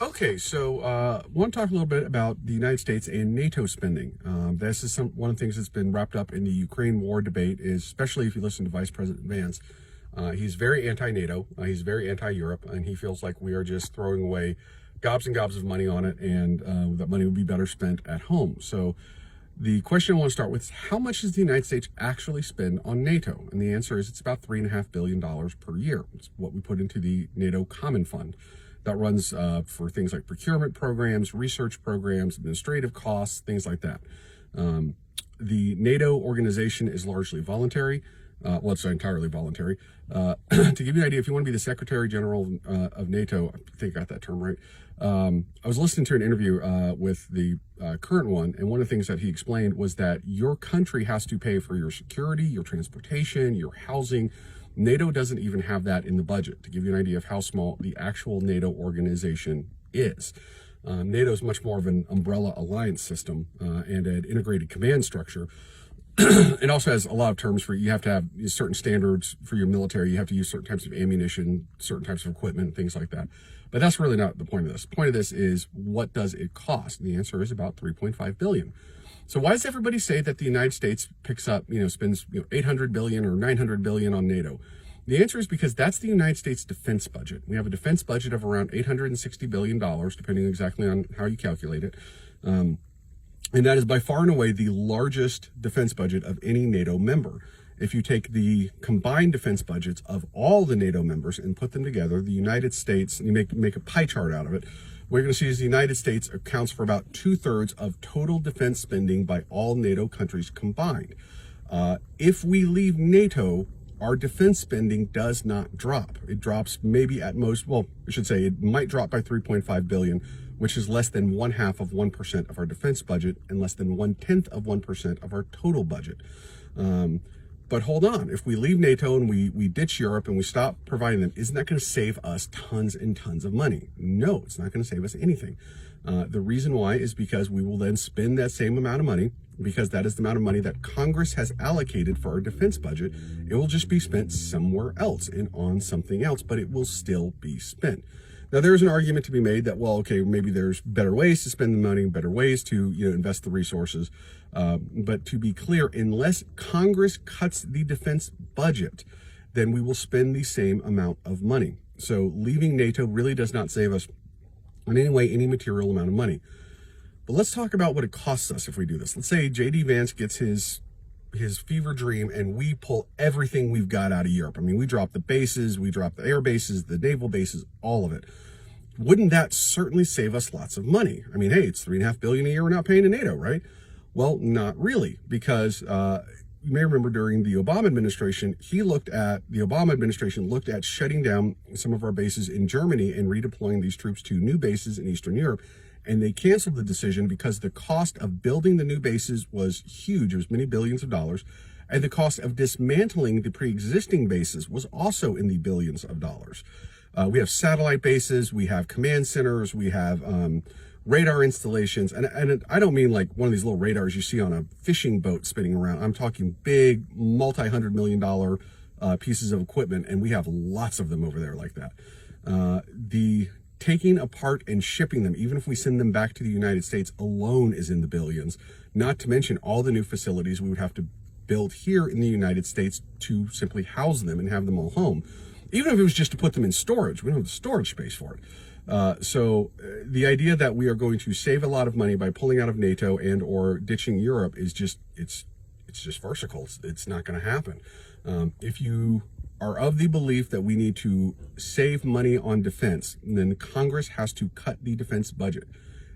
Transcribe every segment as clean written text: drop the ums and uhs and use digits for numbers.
Okay, so I want to talk a little bit about the United States and NATO spending. This is one of the things that's been wrapped up in the Ukraine war debate, is especially if you listen to Vice President Vance. He's very anti-NATO, he's very anti-Europe, and he feels like we are just throwing away gobs and gobs of money on it, and that money would be better spent at home. So the question I want to start with is, how much does the United States actually spend on NATO? And the answer is it's about $3.5 billion per year. It's what we put into the NATO Common Fund. That runs for things like procurement programs, research programs, administrative costs, things like that. The NATO organization is largely voluntary. Well, it's entirely voluntary. To give you an idea, if you want to be the Secretary General of NATO, I think I got that term right. I was listening to an interview with the current one, and one of the things that he explained was that your country has to pay for your security, your transportation, your housing. NATO doesn't even have that in the budget, to give you an idea of how small the actual NATO organization is. NATO is much more of an umbrella alliance system and an integrated command structure. It also has a lot of terms for, you have to have certain standards for your military, you have to use certain types of ammunition, certain types of equipment, things like that. But that's really not the point of this. The point of this is, what does it cost? And the answer is about $3.5 billion. So why does everybody say that the United States picks up, spends 800 billion or 900 billion on NATO? The answer is because that's the United States defense budget. We have a defense budget of around $860 billion, depending exactly on how you calculate it. And that is by far and away the largest defense budget of any NATO member. If you take the combined defense budgets of all the NATO members and put them together, the United States, and you make a pie chart out of it, what you're going to see is the United States accounts for about 2/3 of total defense spending by all NATO countries combined. If we leave NATO, our defense spending does not drop. It drops maybe at most, well, I should say it might drop by 3.5 billion, which is less than 0.5% of our defense budget and less than 1/10 of 1% of our total budget. But hold on, if we leave NATO and we ditch Europe and we stop providing them, isn't that going to save us tons and tons of money? No, it's not going to save us anything. The reason why is because we will then spend that same amount of money, because that is the amount of money that Congress has allocated for our defense budget. It will just be spent somewhere else and on something else, but it will still be spent. Now, there's an argument to be made that, well, okay, maybe there's better ways to spend the money, better ways to invest the resources. But to be clear, unless Congress cuts the defense budget, then we will spend the same amount of money. So leaving NATO really does not save us in any way any material amount of money. But let's talk about what it costs us if we do this. Let's say J.D. Vance gets his fever dream and we pull everything we've got out of Europe. I mean, we drop the bases, we drop the air bases, the naval bases, all of it. Wouldn't that certainly save us lots of money? I mean, hey, it's $3.5 billion a year we're not paying to NATO, right? Well, not really, because you may remember during the Obama administration, the Obama administration looked at shutting down some of our bases in Germany and redeploying these troops to new bases in Eastern Europe. And they canceled the decision because the cost of building the new bases was huge. It was many billions of dollars. And the cost of dismantling the pre-existing bases was also in the billions of dollars. We have satellite bases, we have command centers, we have radar installations. And I don't mean like one of these little radars you see on a fishing boat spinning around. I'm talking big, multi-$100 million pieces of equipment, and we have lots of them over there like that. The taking apart and shipping them, even if we send them back to the United States alone, is in the billions, not to mention all the new facilities we would have to build here in the United States to simply house them and have them all home. Even if it was just to put them in storage, we don't have the storage space for it. So the idea that we are going to save a lot of money by pulling out of NATO and or ditching Europe is just, it's just farcical. It's not going to happen. If you are of the belief that we need to save money on defense, then Congress has to cut the defense budget.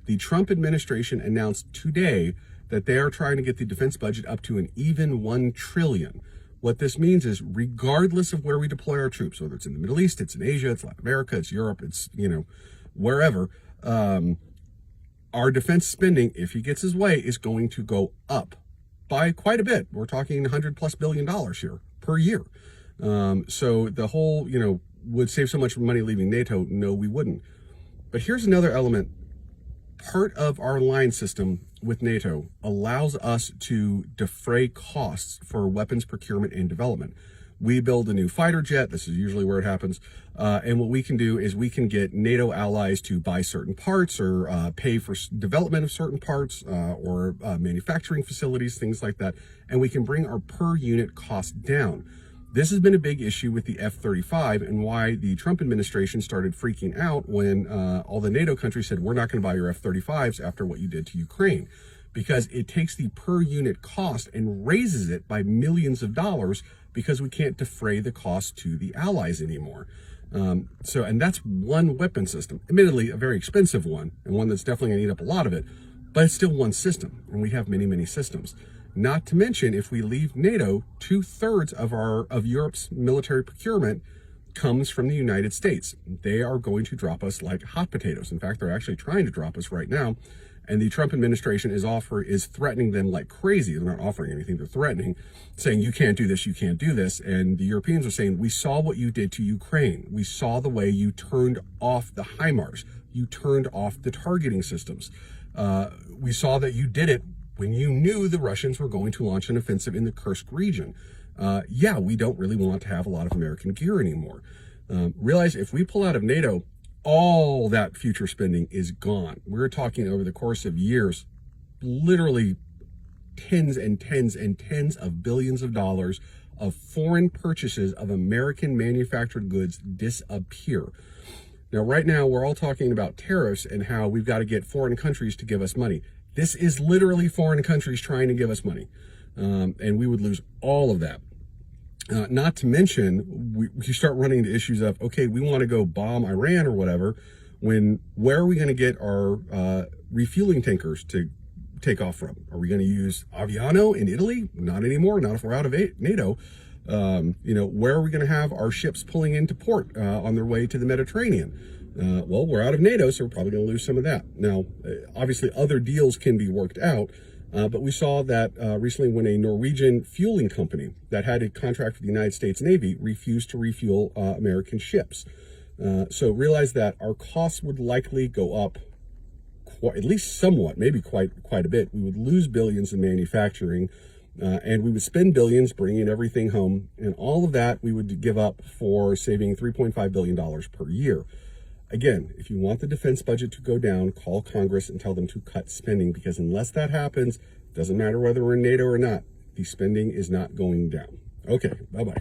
The Trump administration announced today that they are trying to get the defense budget up to an even $1 trillion. What this means is, regardless of where we deploy our troops, whether it's in the Middle East, it's in Asia, it's Latin America, it's Europe, it's, wherever, our defense spending, if he gets his way, is going to go up by quite a bit. We're talking $100+ billion here per year. So the whole, would save so much money leaving NATO. No, we wouldn't. But here's another element. Part of our line system with NATO allows us to defray costs for weapons procurement and development. We build a new fighter jet. This is usually where it happens. And what we can do is we can get NATO allies to buy certain parts or pay for development of certain parts or manufacturing facilities, things like that. And we can bring our per unit cost down. This has been a big issue with the F-35 and why the Trump administration started freaking out when all the NATO countries said, we're not going to buy your F-35s after what you did to Ukraine. Because it takes the per unit cost and raises it by millions of dollars because we can't defray the cost to the allies anymore. And that's one weapon system, admittedly a very expensive one and one that's definitely going to eat up a lot of it, but it's still one system and we have many, many systems. Not to mention, if we leave NATO, 2/3 of Europe's military procurement comes from the United States. They are going to drop us like hot potatoes. In fact, they're actually trying to drop us right now. And the Trump administration is threatening them like crazy. They're not offering anything, they're threatening, saying, you can't do this, you can't do this. And the Europeans are saying, we saw what you did to Ukraine. We saw the way you turned off the HIMARS. You turned off the targeting systems. We saw that you did it when you knew the Russians were going to launch an offensive in the Kursk region. Yeah, we don't really want to have a lot of American gear anymore. Realize if we pull out of NATO, all that future spending is gone. We're talking over the course of years, literally tens and tens and tens of billions of dollars of foreign purchases of American manufactured goods disappear. Now, right now, we're all talking about tariffs and how we've got to get foreign countries to give us money. This is literally foreign countries trying to give us money. And we would lose all of that. Not to mention, we start running into issues of, okay, we want to go bomb Iran or whatever, where are we going to get our refueling tankers to take off from? Are we going to use Aviano in Italy? Not anymore, not if we're out of NATO. Where are we going to have our ships pulling into port on their way to the Mediterranean? Well, we're out of NATO, so we're probably going to lose some of that. Now, obviously, other deals can be worked out. But we saw that recently when a Norwegian fueling company that had a contract with the United States Navy refused to refuel American ships. So realize that our costs would likely go up at least somewhat, maybe quite a bit. We would lose billions in manufacturing and we would spend billions bringing everything home. And all of that we would give up for saving $3.5 billion per year. Again, if you want the defense budget to go down, call Congress and tell them to cut spending, because unless that happens, doesn't matter whether we're in NATO or not, the spending is not going down. Okay, bye-bye.